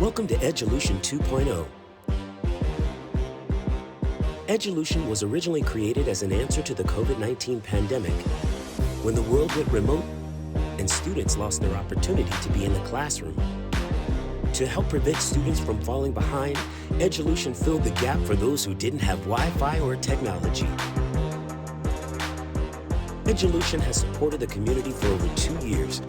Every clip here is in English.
Welcome to Edulution 2.0. Edulution was originally created as an answer to the COVID-19 pandemic when the world went remote and students lost their opportunity to be in the classroom. To help prevent students from falling behind, Edulution filled the gap for those who didn't have Wi-Fi or technology. Edulution has supported the community for over 2 years,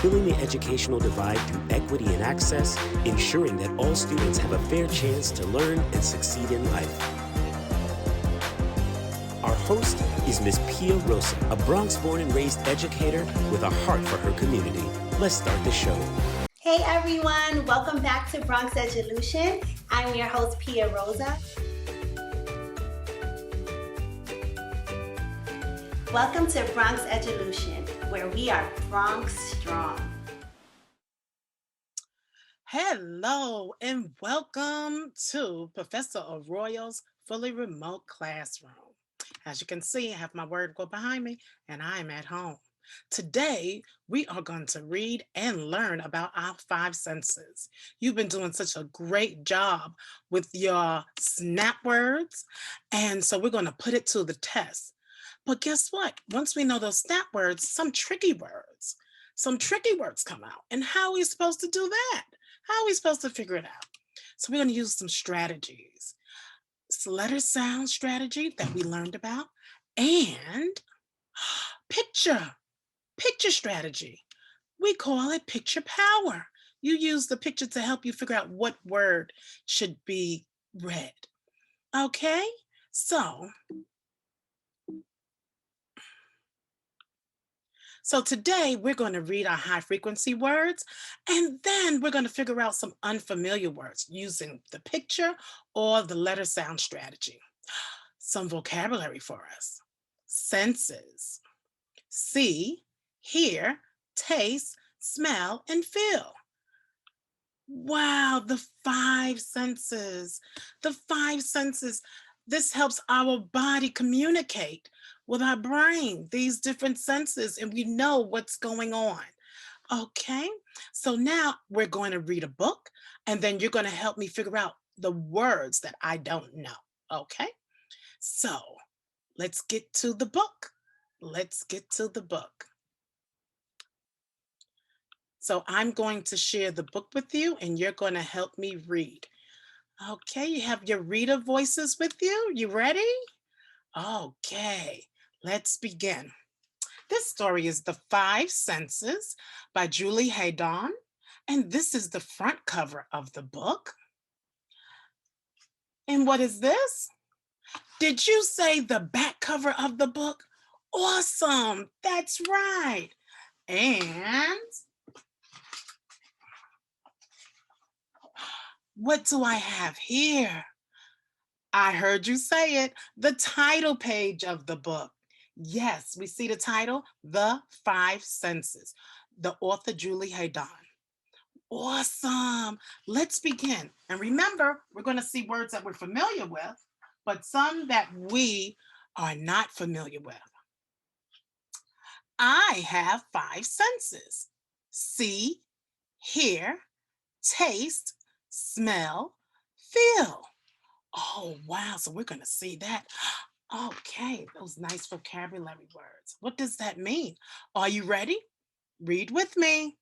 filling the educational divide through equity and access, ensuring that all students have a fair chance to learn and succeed in life. Our host is Ms. Pia Rosa, a Bronx-born and raised educator with a heart for her community. Let's start the show. Hey everyone, welcome back to Bronx Edulution. I'm your host, Pia Rosa. Welcome to Bronx Edulution, where we are Bronx strong. Hello and welcome to Professor Arroyo's fully remote classroom. As you can see, I have my word go behind me and I'm at home. Today, we are going to read and learn about our 5 senses. You've been doing such a great job with your snap words, and so we're going to put it to the test. But guess what? Once we know those snap words, some tricky words come out. And how are we supposed to do that? How are we supposed to figure it out? So we're going to use some strategies. It's letter sound strategy that we learned about, and picture strategy. We call it picture power. You use the picture to help you figure out what word should be read. Okay, so today we're going to read our high frequency words, and then we're going to figure out some unfamiliar words using the picture or the letter sound strategy. Some vocabulary for us. Senses. See, hear, taste, smell, and feel. Wow, the 5 senses. The 5 senses. This helps our body communicate with our brain, these different senses, and we know what's going on. Okay, so now we're going to read a book, and then you're going to help me figure out the words that I don't know. Okay, so let's get to the book. So I'm going to share the book with you, and you're going to help me read. Okay, you have your reader voices with you. You ready? Okay, let's begin. This story is The 5 Senses by Julie Haydon, and this is the front cover of the book. And what is this? Did you say the back cover of the book? Awesome, that's right. And what do I have here? I heard you say it, the title page of the book. Yes, we see the title, The 5 Senses, the author Julie Haydon. Awesome, let's begin. And remember, we're going to see words that we're familiar with, but some that we are not familiar with. I have 5 senses: see, hear, taste, smell, feel. Oh, wow. So we're going to see that. Okay, those nice vocabulary words. What does that mean? Are you ready? Read with me.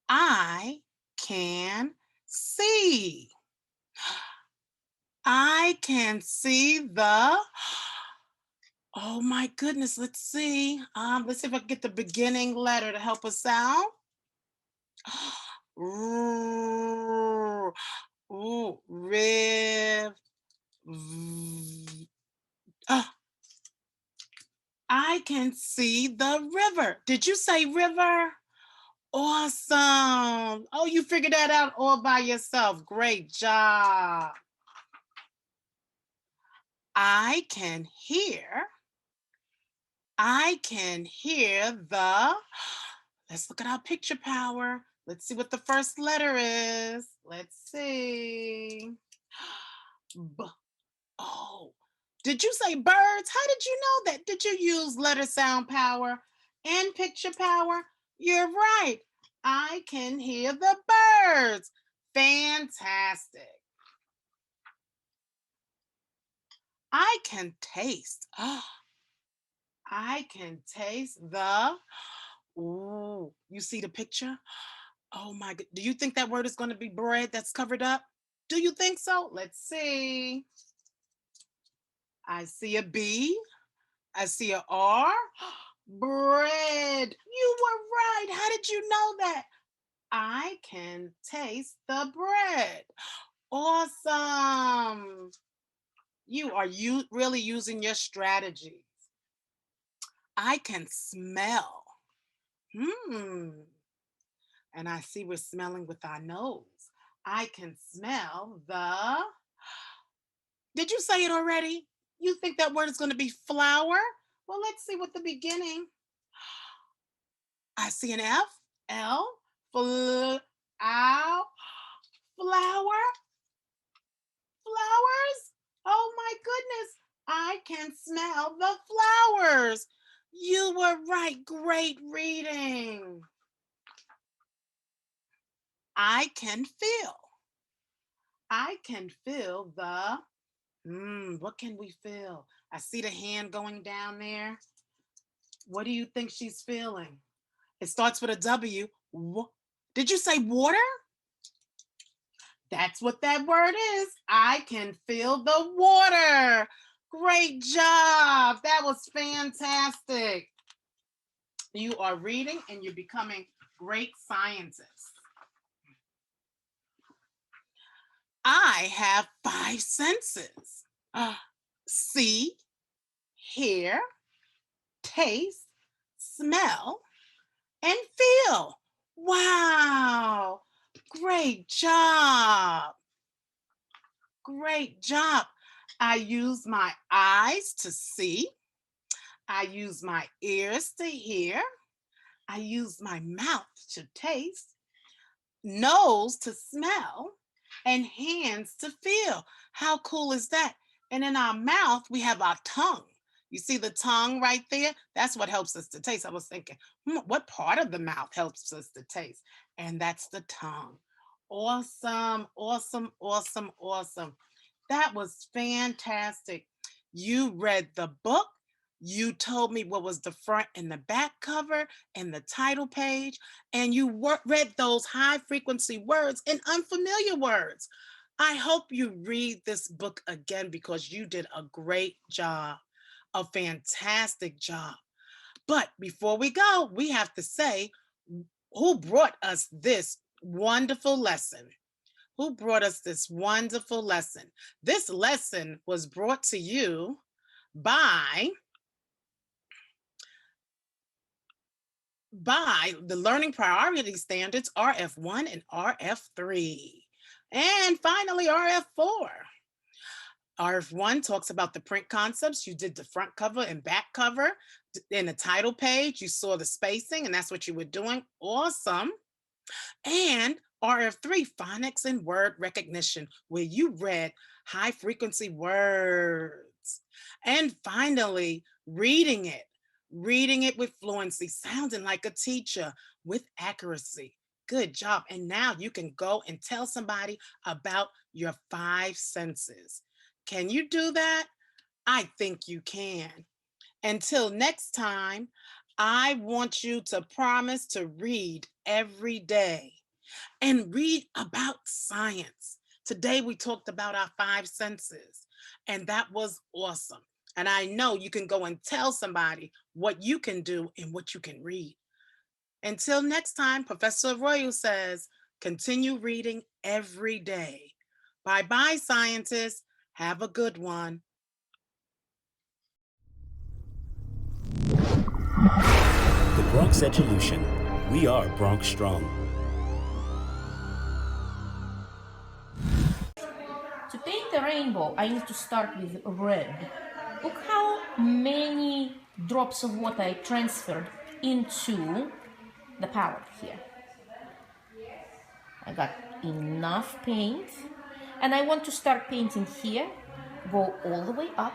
I can see. I can see the, oh my goodness, let's see. Let's see if I can get the beginning letter to help us out. Ooh, riv. I can see the river. Did you say river? Awesome. Oh, you figured that out all by yourself. Great job. I can hear the, let's look at our picture power. Let's see what the first letter is. Let's see. B. Oh, did you say birds? How did you know that? Did you use letter sound power and picture power? You're right. I can hear the birds. Fantastic. I can taste. I can taste the. Ooh, you see the picture? Oh my God. Do you think that word is going to be bread that's covered up? Do you think so? Let's see. I see a B. I see a R. Bread. You were right. How did you know that? I can taste the bread. Awesome. You are really using your strategies. I can smell. And I see we're smelling with our nose. I can smell the. Did you say it already? You think that word is going to be flour? Well, let's see what the beginning. I see an F, L, ow, flour, flowers. Oh my goodness, I can smell the flowers. You were right, great reading. I can feel. I can feel the, what can we feel? I see the hand going down there. What do you think she's feeling? It starts with a W. Did you say water? That's what that word is. I can feel the water. Great job. That was fantastic. You are reading and you're becoming great scientists. I have 5 senses. See, hear, taste, smell, and feel. Wow. Great job. Great job. I use my eyes to see. I use my ears to hear. I use my mouth to taste, nose to smell, and hands to feel. How cool is that? And in our mouth, we have our tongue. You see the tongue right there? That's what helps us to taste. I was thinking, what part of the mouth helps us to taste? And that's the tongue. Awesome, awesome, awesome, awesome. That was fantastic. You read the book. You told me what was the front and the back cover and the title page, and you read those high frequency words and unfamiliar words. I hope you read this book again because you did a great job, a fantastic job. But before we go, we have to say who brought us this wonderful lesson. Who brought us this wonderful lesson? This lesson was brought to you by the Learning Priority Standards, RF1 and RF3. And finally, RF4. RF1 talks about the print concepts. You did the front cover and back cover. In the title page, you saw the spacing, and that's what you were doing. Awesome. And RF3, phonics and word recognition, where you read high frequency words. And finally, reading it with fluency, sounding like a teacher with accuracy. Good job. And now you can go and tell somebody about your 5 senses. Can you do that? I think you can. Until next time, I want you to promise to read every day and read about science. Today we talked about our 5 senses, and that was awesome. And I know you can go and tell somebody what you can do and what you can read. Until next time, Professor Arroyo says, continue reading every day. Bye-bye, scientists. Have a good one. The Bronx Edulution. We are Bronx Strong. To paint a rainbow, I need to start with red. Look how many drops of water I transferred into the palette here. I got enough paint, and I want to start painting here, go all the way up,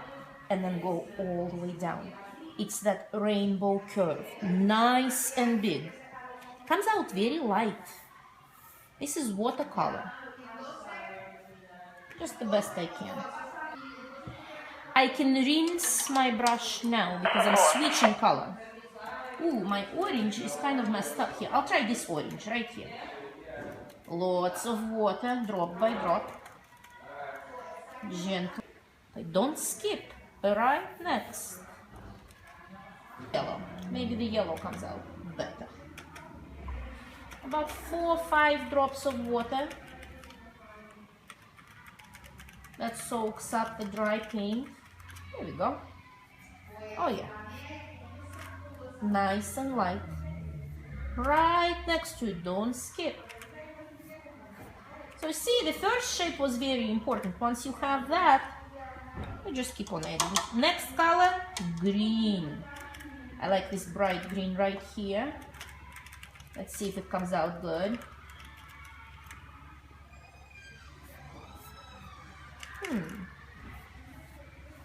and then go all the way down. It's that rainbow curve, nice and big. Comes out very light. This is watercolor. Just the best I can. I can rinse my brush now because I'm switching color. Ooh, my orange is kind of messed up here. I'll try this orange right here. Lots of water, drop by drop. Gentle. Don't skip. Right next. Yellow. Maybe the yellow comes out better. About 4 or 5 drops of water. That soaks up the dry paint. There we go. Oh yeah. Nice and light. Right next to it, don't skip. So you see, the first shape was very important. Once you have that, you just keep on adding. Next color, green. I like this bright green right here. Let's see if it comes out good.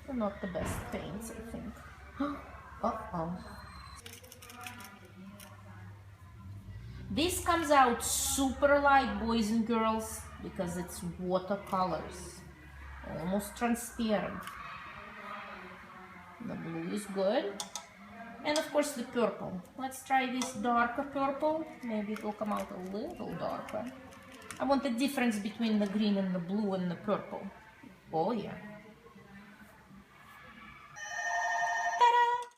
They're not the best paints, I think. Uh-oh. This comes out super light, boys and girls, because it's watercolors. Almost transparent. The blue is good. And of course the purple. Let's try this darker purple. Maybe it will come out a little darker. I want the difference between the green and the blue and the purple. Oh yeah. Ta-da!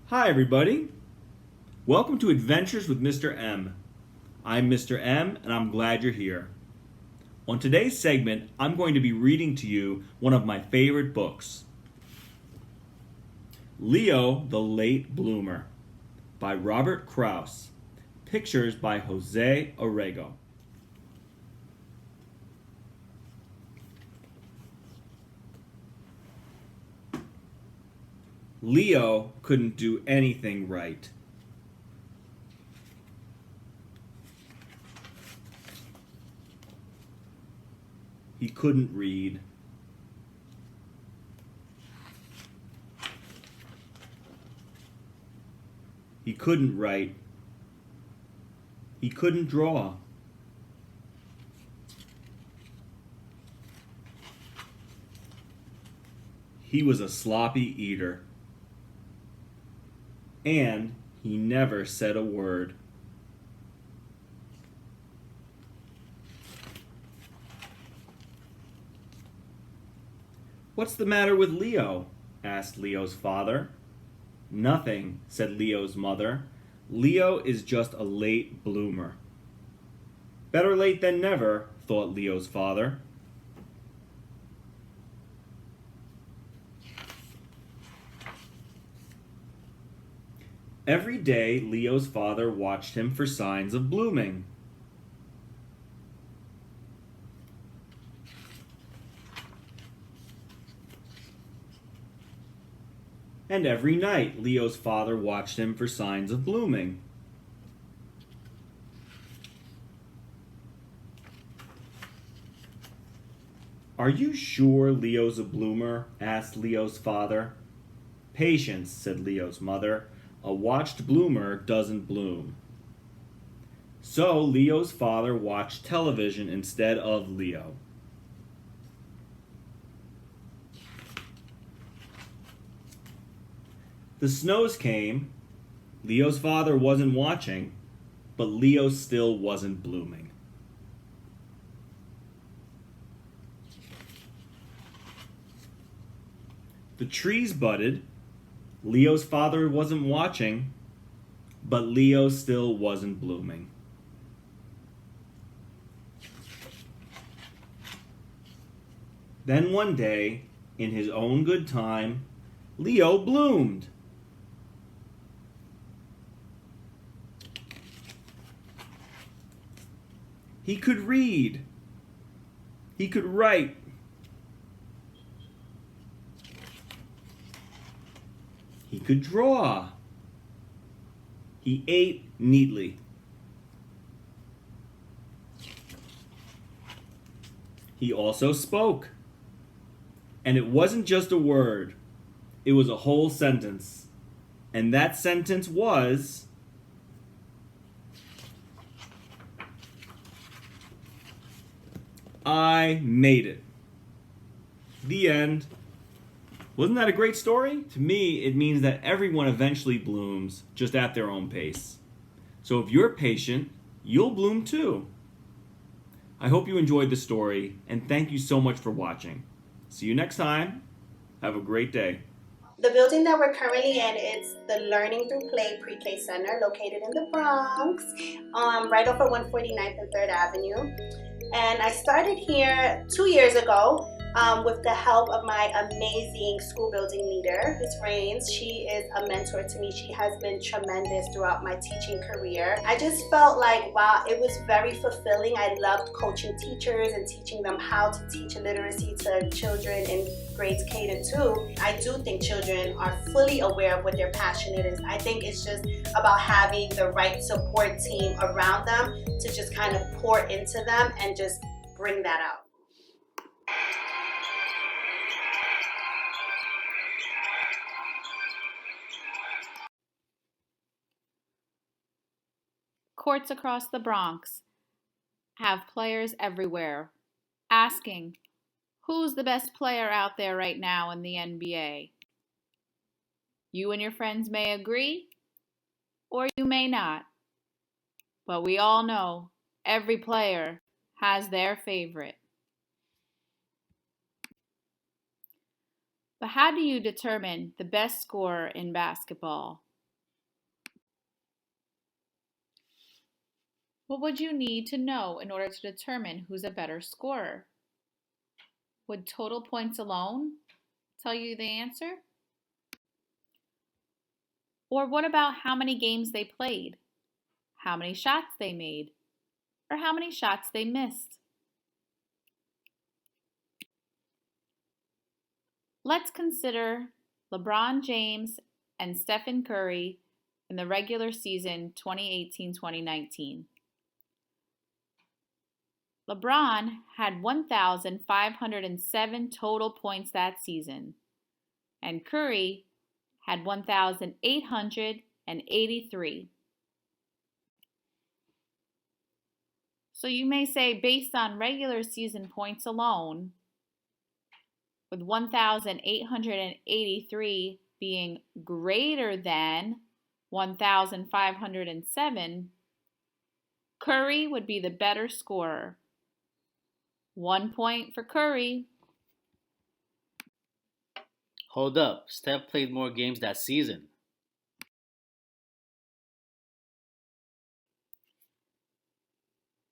Hi everybody. Welcome to Adventures with Mr. M. I'm Mr. M and I'm glad you're here. On today's segment, I'm going to be reading to you one of my favorite books, Leo the Late Bloomer by Robert Krauss. Pictures by Jose Orrego. Leo couldn't do anything right. He couldn't read. He couldn't write. He couldn't draw. He was a sloppy eater. And he never said a word. "What's the matter with Leo?" asked Leo's father. "Nothing," said Leo's mother. "Leo is just a late bloomer." Better late than never, thought Leo's father. Every day, Leo's father watched him for signs of blooming. And every night, Leo's father watched him for signs of blooming. "Are you sure Leo's a bloomer?" asked Leo's father. "Patience," said Leo's mother. "A watched bloomer doesn't bloom." So Leo's father watched television instead of Leo. The snows came. Leo's father wasn't watching, but Leo still wasn't blooming. The trees budded. Leo's father wasn't watching, but Leo still wasn't blooming. Then one day, in his own good time, Leo bloomed. He could read. He could write. He could draw. He ate neatly. He also spoke. And it wasn't just a word. It was a whole sentence. And that sentence was, I made it. The end. Wasn't that a great story? To me, it means that everyone eventually blooms, just at their own pace. So if you're patient, you'll bloom too. I hope you enjoyed the story, and thank you so much for watching. See you next time. Have a great day. The building that we're currently in is the Learning Through Play Pre-K Center, located in the Bronx, right off of 149th and 3rd Avenue. And I started here 2 years ago with the help of my amazing school building leader, Ms. Rains. She is a mentor to me. She has been tremendous throughout my teaching career. I just felt like, wow, it was very fulfilling. I loved coaching teachers and teaching them how to teach literacy to children in grades K to 2. I do think children are fully aware of what their passion is. I think it's just about having the right support team around them to just kind of pour into them and just bring that out. Courts across the Bronx have players everywhere asking, who's the best player out there right now in the NBA? You and your friends may agree, or you may not. But we all know every player has their favorite. But how do you determine the best scorer in basketball? What would you need to know in order to determine who's a better scorer? Would total points alone tell you the answer? Or what about how many games they played, how many shots they made, or how many shots they missed? Let's consider LeBron James and Stephen Curry in the regular season 2018-2019. LeBron had 1,507 total points that season, and Curry had 1,883. So you may say, based on regular season points alone, with 1,883 being greater than 1,507, Curry would be the better scorer. 1 point for Curry. Hold up, Steph played more games that season.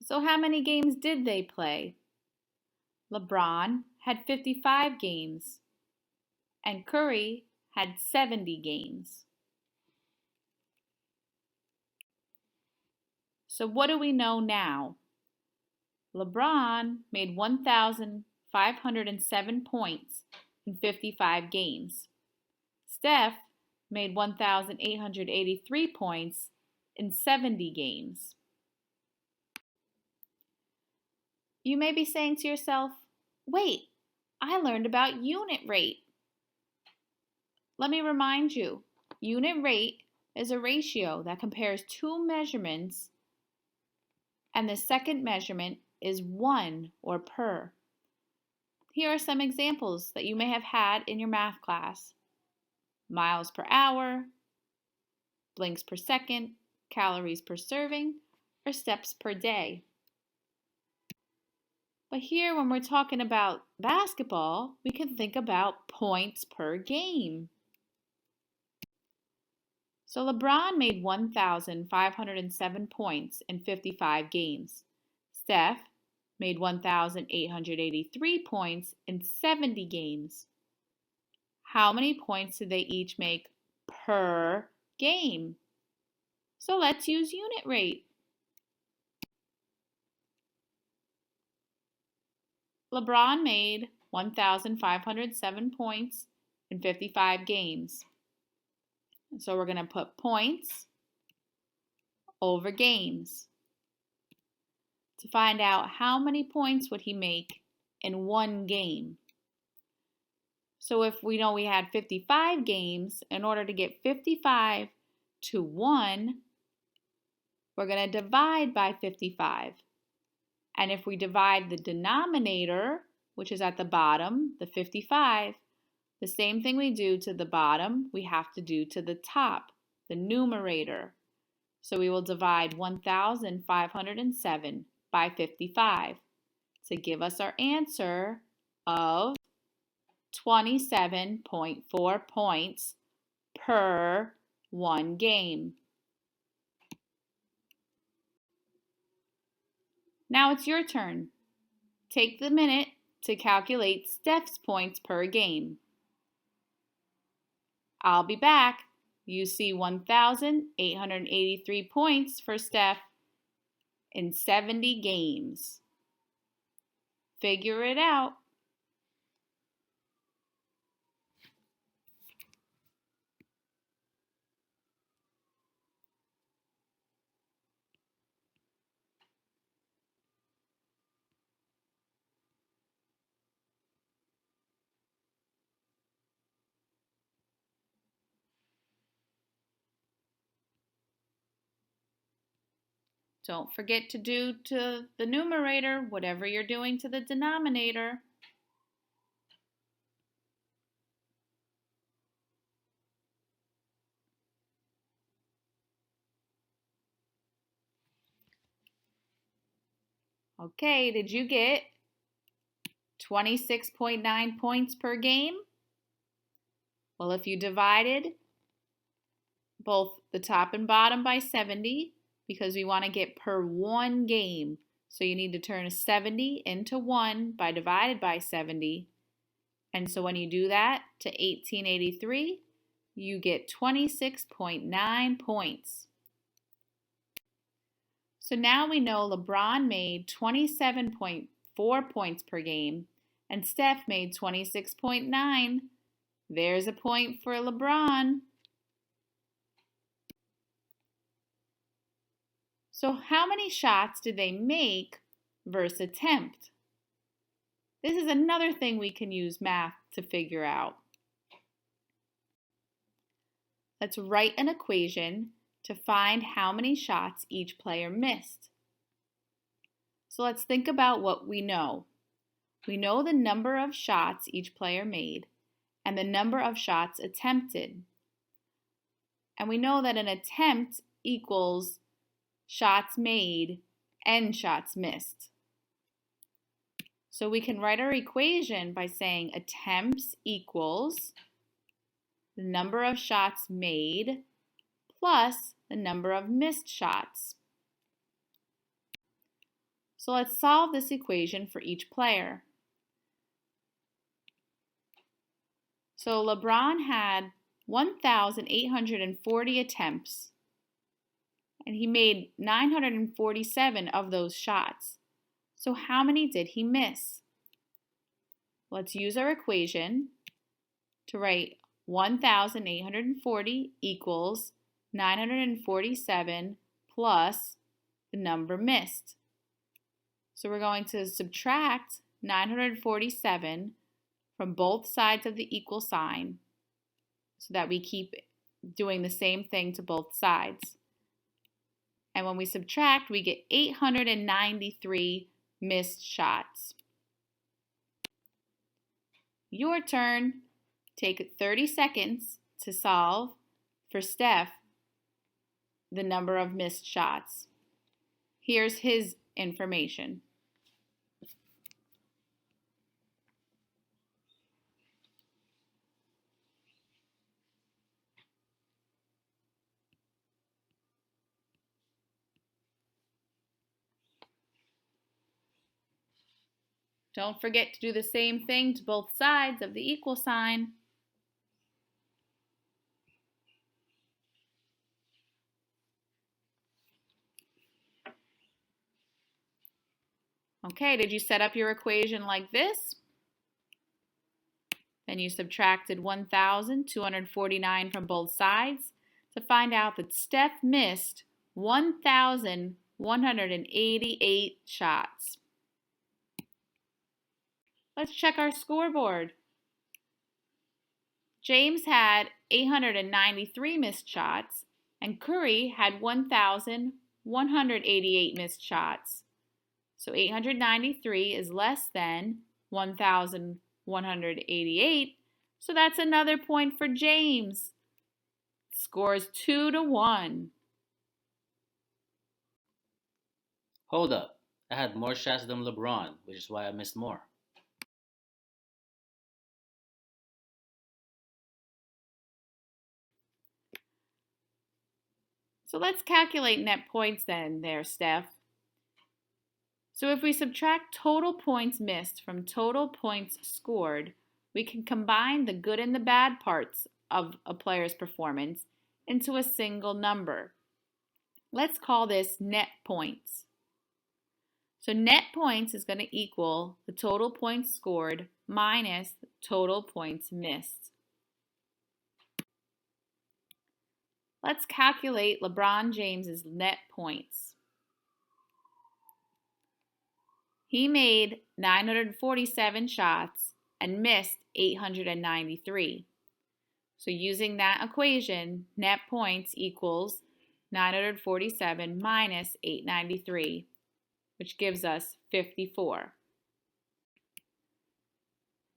So how many games did they play? LeBron had 55 games, and Curry had 70 games. So what do we know now? LeBron made 1,507 points in 55 games. Steph made 1,883 points in 70 games. You may be saying to yourself, wait, I learned about unit rate. Let me remind you, unit rate is a ratio that compares two measurements, and the second measurement is one or per. Here are some examples that you may have had in your math class. Miles per hour, blinks per second, calories per serving, or steps per day. But here, when we're talking about basketball, we can think about points per game. So LeBron made 1,507 points in 55 games. Steph made 1,883 points in 70 games. How many points did they each make per game? So let's use unit rate. LeBron made 1,507 points in 55 games. So we're going to put points over games to find out how many points would he make in one game. So if we know we had 55 games, in order to get 55 to 1, we're going to divide by 55. And if we divide the denominator, which is at the bottom, the 55, the same thing we do to the bottom, we have to do to the top, the numerator. So we will divide 1,507 by 55 to give us our answer of 27.4 points per 1 game. Now it's your turn. Take the minute to calculate Steph's points per game. I'll be back. You see 1,883 points for Steph in 70 games. Figure it out. Don't forget to do to the numerator whatever you're doing to the denominator. Okay, did you get 26.9 points per game? Well, if you divided both the top and bottom by 70, because we want to get per 1 game, so you need to turn a 70 into 1 by divided by 70. And so when you do that to 1883, you get 26.9 points. So now we know LeBron made 27.4 points per game and Steph made 26.9. There's a point for LeBron. So how many shots did they make versus attempt? This is another thing we can use math to figure out. Let's write an equation to find how many shots each player missed. So let's think about what we know. We know the number of shots each player made and the number of shots attempted. And we know that an attempt equals shots made and shots missed. So we can write our equation by saying attempts equals the number of shots made plus the number of missed shots. So let's solve this equation for each player. So LeBron had 1,840 attempts, and he made 947 of those shots. So how many did he miss? Let's use our equation to write 1,840 equals 947 plus the number missed. So we're going to subtract 947 from both sides of the equal sign so that we keep doing the same thing to both sides. And when we subtract, we get 893 missed shots. Your turn. Take 30 seconds to solve for Steph the number of missed shots. Here's his information. Don't forget to do the same thing to both sides of the equal sign. Okay, did you set up your equation like this? Then you subtracted 1,249 from both sides to find out that Steph missed 1,188 shots. Let's check our scoreboard. James had 893 missed shots, and Curry had 1,188 missed shots. So 893 is less than 1,188, so that's another point for James. Scores 2-1. Hold up. I had more shots than LeBron, which is why I missed more. So let's calculate net points then there, Steph. So if we subtract total points missed from total points scored, we can combine the good and the bad parts of a player's performance into a single number. Let's call this net points. So net points is going to equal the total points scored minus the total points missed. Let's calculate LeBron James's net points. He made 947 shots and missed 893. So using that equation, net points equals 947 minus 893, which gives us 54.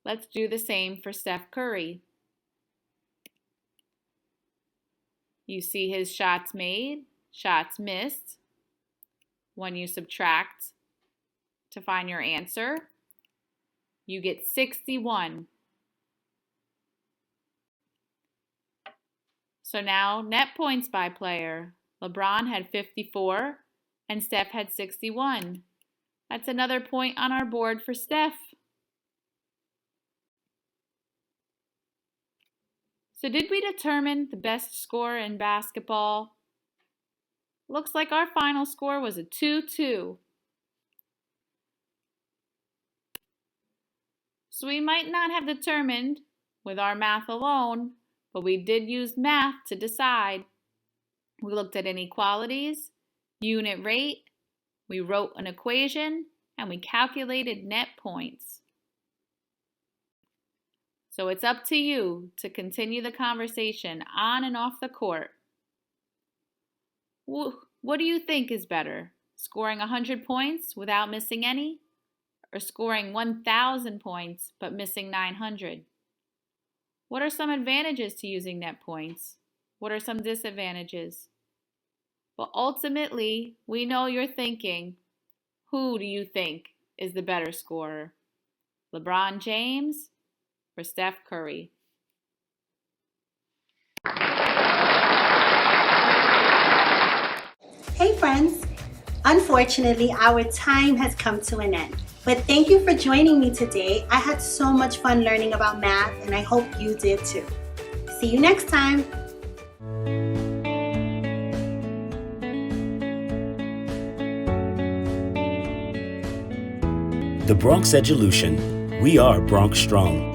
Let's do the same for Steph Curry. You see his shots made, shots missed. When you subtract to find your answer, you get 61. So now net points by player. LeBron had 54 and Steph had 61. That's another point on our board for Steph. So did we determine the best score in basketball? Looks like our final score was a 2-2. So we might not have determined with our math alone, but we did use math to decide. We looked at inequalities, unit rate, we wrote an equation, and we calculated net points. So it's up to you to continue the conversation on and off the court. What do you think is better? Scoring 100 points without missing any? Or scoring 1,000 points but missing 900? What are some advantages to using net points? What are some disadvantages? But ultimately, we know you're thinking, who do you think is the better scorer? LeBron James or Steph Curry? Hey friends, unfortunately our time has come to an end. But thank you for joining me today. I had so much fun learning about math and I hope you did too. See you next time. The Bronx Edulution. We are Bronx Strong.